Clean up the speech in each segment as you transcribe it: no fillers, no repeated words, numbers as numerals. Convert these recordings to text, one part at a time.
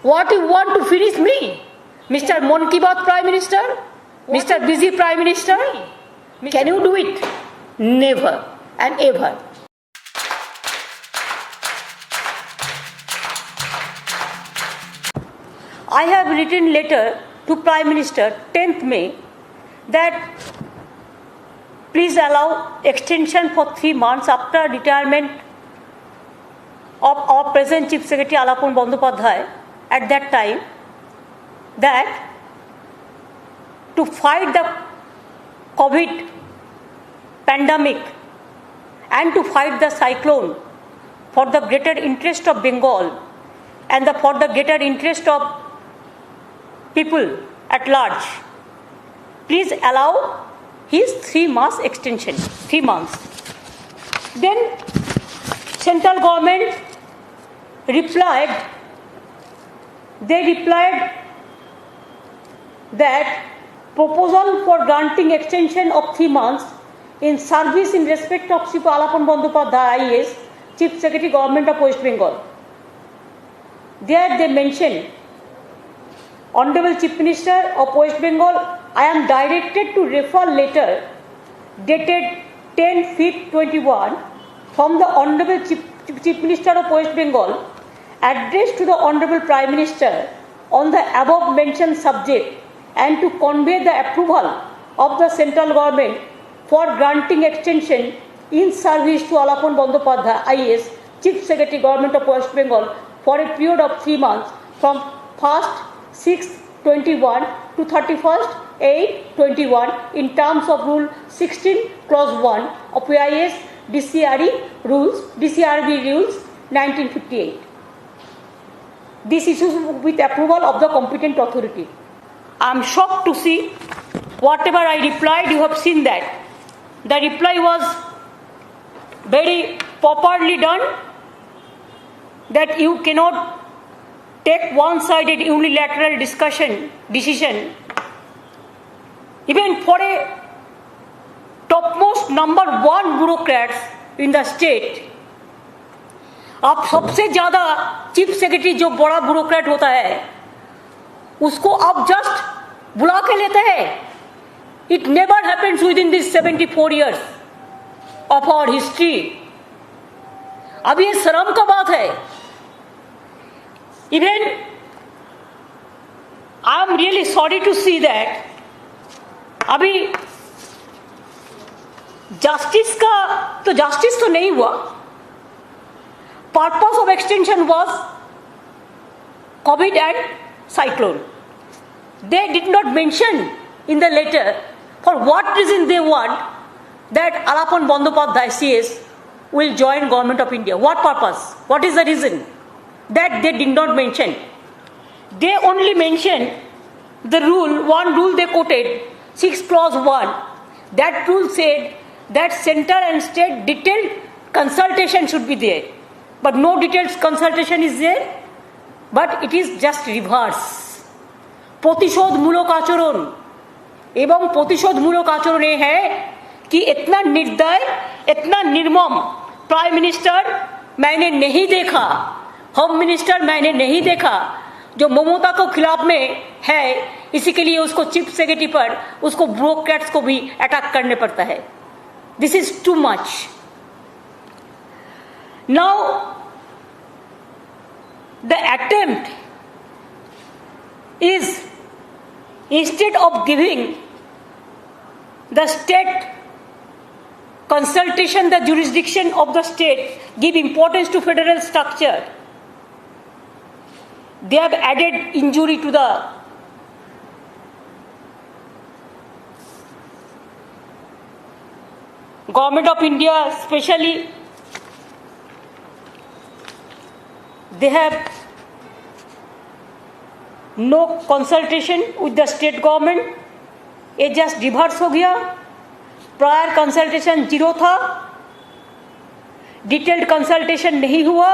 What you want to finish me? Mr. Mon Ki Baat Prime Minister? Mr. Busy Prime Minister? Can you do it? Never and ever. I have written letter to Prime Minister 10th May that please allow extension for 3 months after retirement of our present Chief Secretary Alapon Bandyopadhyay at that time, that to fight the COVID pandemic and to fight the cyclone for the greater interest of Bengal and for the greater interest of people at large, please allow his 3 months extension, 3 months. Then central government replied, that proposal for granting extension of 3 months in service in respect of Shri Alapon Bandyopadhyay IAS, Chief Secretary Government of West Bengal. There they mention, Honorable Chief Minister of West Bengal, I am directed to refer letter dated 10/5/21 from the Honorable Chief Minister of West Bengal addressed to the Honorable Prime Minister on the above mentioned subject and to convey the approval of the central government for granting extension in service to Alapon Bandyopadhyay IAS, Chief Secretary Government of West Bengal for a period of 3 months from 1st 6/21 to 31st 8/21 in terms of Rule 16 Clause 1 of AIS DCRB rules 1958. This issues with approval of the competent authority. I am shocked to see whatever I replied, you have seen that. The reply was very properly done, that you cannot take one-sided unilateral decision, even for a topmost number 1 bureaucrats in the state. आप सबसे ज्यादा chief secretary जो बड़ा bureaucrat होता है उसको आप just बुला के लेते हैं. It never happens with in this 74 years of our history. अब ये शर्म का बात है. Even I am really sorry to see that अभी जस्टिस तो नहीं हुआ. Purpose of extension was COVID and cyclone. They did not mention in the letter for what reason they want that Alapon Bandyopadhyay CS will join Government of India. What purpose? What is the reason? That they did not mention. They only mentioned the rule, one rule they quoted, 6 Clause 1. That rule said that central and state detailed consultation should be there. But no detailed consultation is there. But it is just reverse. प्रतिशोधमूलक आचरण एवं प्रतिशोधमूलक आचरण ये है कि इतना निर्दय, इतना निर्मम प्राइम मिनिस्टर मैंने नहीं देखा, होम मिनिस्टर मैंने नहीं देखा, जो ममता को खिलाफ में है. इसी के लिए उसको चीफ सेक्रेटरी पर उसको ब्यूरोक्रेट्स को भी अटैक करने पड़ता है. This is too much. Now the attempt is instead of giving the state consultation, the jurisdiction of the state, give importance to federal structure. They have added injury to the Government of India, especially. They have no consultation with the state government. ये just reverse हो गया. Prior consultation 0 था, detailed consultation नहीं हुआ.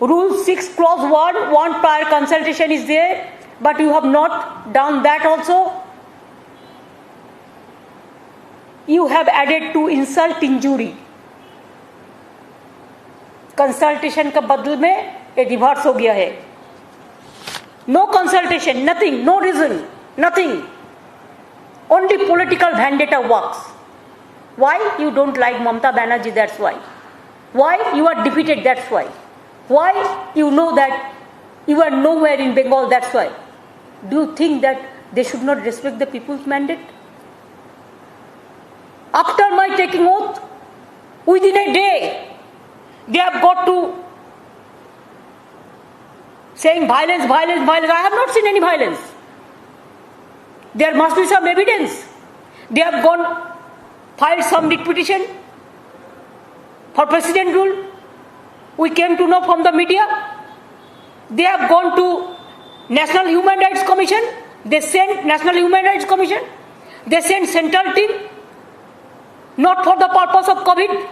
Rule 6 Clause 1 prior consultation is there, but you have not done that also. You have added to insult injury. Consultation के बदले में ये रिवर्स हो गया है. No consultation, nothing, no reason, nothing. Only political vendetta works. Why? You don't like Mamata Banerjee, that's why. Why? You are defeated, that's why. Why? You know that you are nowhere in Bengal, that's why. Do you think that they should not respect the people's mandate? After my taking oath, within a day, they have got to saying violence, violence, violence. I have not seen any violence. There must be some evidence. They have filed some writ petition for president rule. We came to know from the media. They have gone to National Human Rights Commission. They sent National Human Rights Commission. They sent central team, not for the purpose of COVID,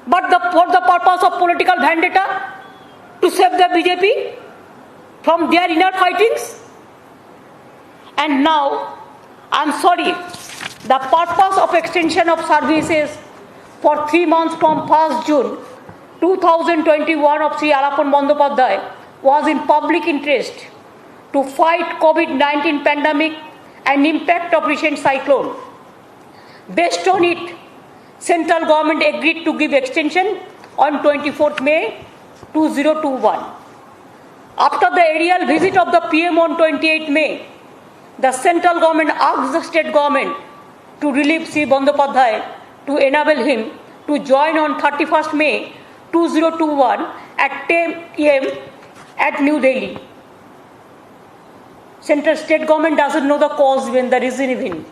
but for the purpose of political vendetta to save the BJP from their inner fightings. And now, I'm sorry, the purpose of extension of services for 3 months from 1st June 2021 of Sri Alapan Bandyopadhyay was in public interest to fight COVID-19 pandemic and impact of recent cyclone. Based on it, central government agreed to give extension on 24th May 2021. After the aerial visit of the PM on 28th May, the central government asked the state government to relieve Sri Bandyopadhyay to enable him to join on 31st May 2021 at 10 am at New Delhi. Central state government doesn't know the cause even, the reason even.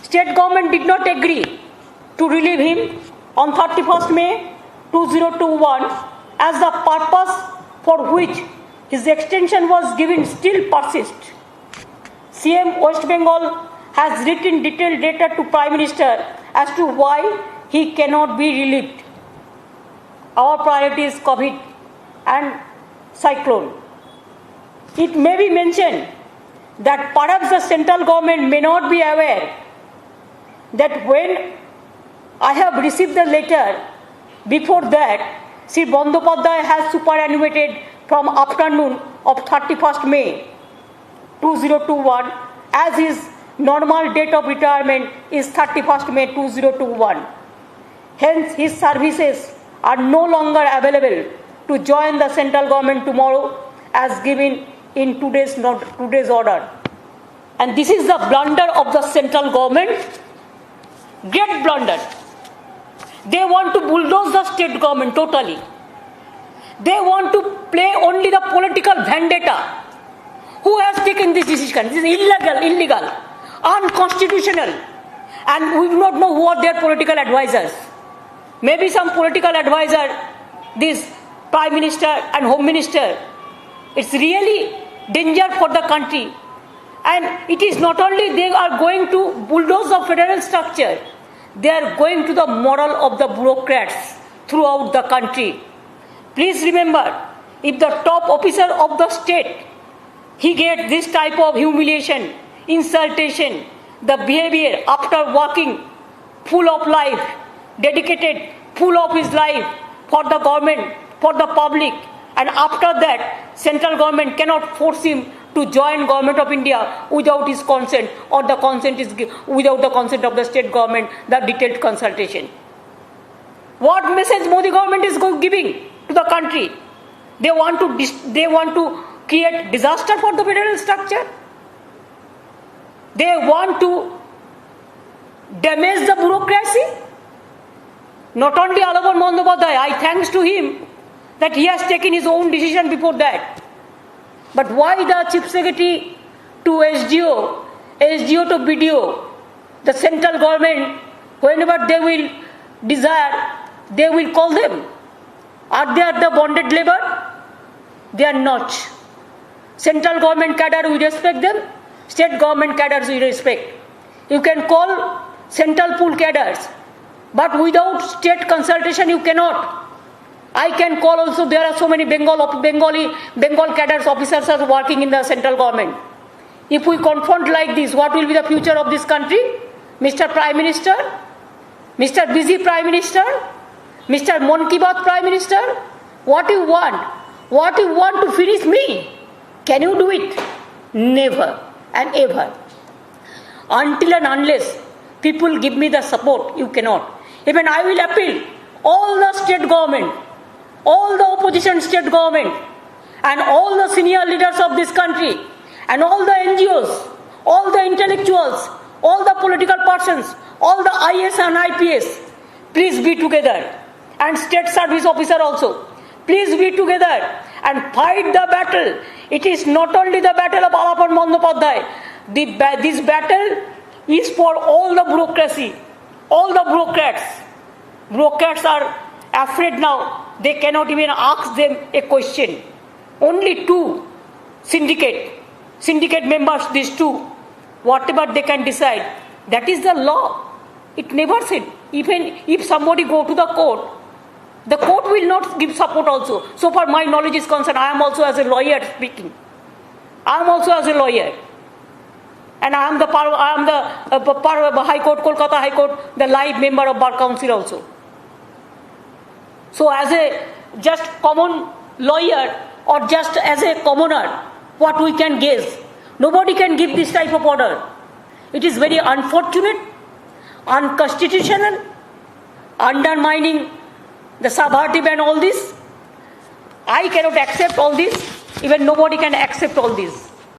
State government did not agree to relieve him on 31st May 2021 as the purpose for which his extension was given still persists. CM West Bengal has written detailed letter to Prime Minister as to why he cannot be relieved. Our priority is COVID and cyclone. It may be mentioned that perhaps the central government may not be aware that when I have received the letter, before that, Sri Bandyopadhyay has superannuated from afternoon of 31st May 2021 as his normal date of retirement is 31st May 2021. Hence, his services are no longer available to join the central government tomorrow as given in today's order. And this is the blunder of the central government. Great blunder. They want to bulldoze the state government totally. They want to play only the political vendetta. Who has taken this decision? This is illegal, unconstitutional. And we do not know who are their political advisors. Maybe some political advisor, this Prime Minister and Home Minister. It's really danger for the country. And it is not only they are going to bulldoze the federal structure, they are going to the moral of the bureaucrats throughout the country. Please remember, if the top officer of the state, he gets this type of humiliation, insultation, the behavior after working full of life, dedicated full of his life for the government, for the public, and after that, central government cannot force him to join Government of India without his consent, or the consent is without the consent of the state government, the detailed consultation. What message Modi government is giving to the country? They want to create disaster for the federal structure. They want to damage the bureaucracy. Not only Alapan Bandyopadhyay, I thanks to him that he has taken his own decision before that. But why the Chief Secretary to SDO, SDO to BDO, the central government, whenever they will desire, they will call them? Are they the bonded labor? They are not. Central government cadre, we respect them. State government cadres, we respect. You can call central pool cadres, but without state consultation, you cannot. I can call also, there are so many Bengal cadres officers are working in the central government. If we confront like this, what will be the future of this country? Mr. Prime Minister, Mr. Busy Prime Minister, Mr. Mon Ki Baat Prime Minister, what you want? What you want to finish me? Can you do it? Never and ever. Until and unless people give me the support, you cannot. Even I will appeal all the state government, all the opposition state government, and all the senior leaders of this country, and all the NGOs, all the intellectuals, all the political persons, all the IS and IPS, please be together. And state service officer also, please be together and fight the battle. It is not only the battle of Alapan Bandyopadhyay. This battle is for all the bureaucracy, all the bureaucrats. Bureaucrats are afraid now. They cannot even ask them a question. Only two syndicate members, these two, whatever they can decide, that is the law. It never said. Even if somebody go to the court will not give support also. So far my knowledge is concerned, I am also as a lawyer speaking. I am also as a lawyer. And I am the High Court, Kolkata High Court, the live member of Bar Council also. So as a just common lawyer or just as a commoner, what we can guess? Nobody can give this type of order. It is very unfortunate, unconstitutional, undermining the subvertive and all this. I cannot accept all this. Even nobody can accept all this.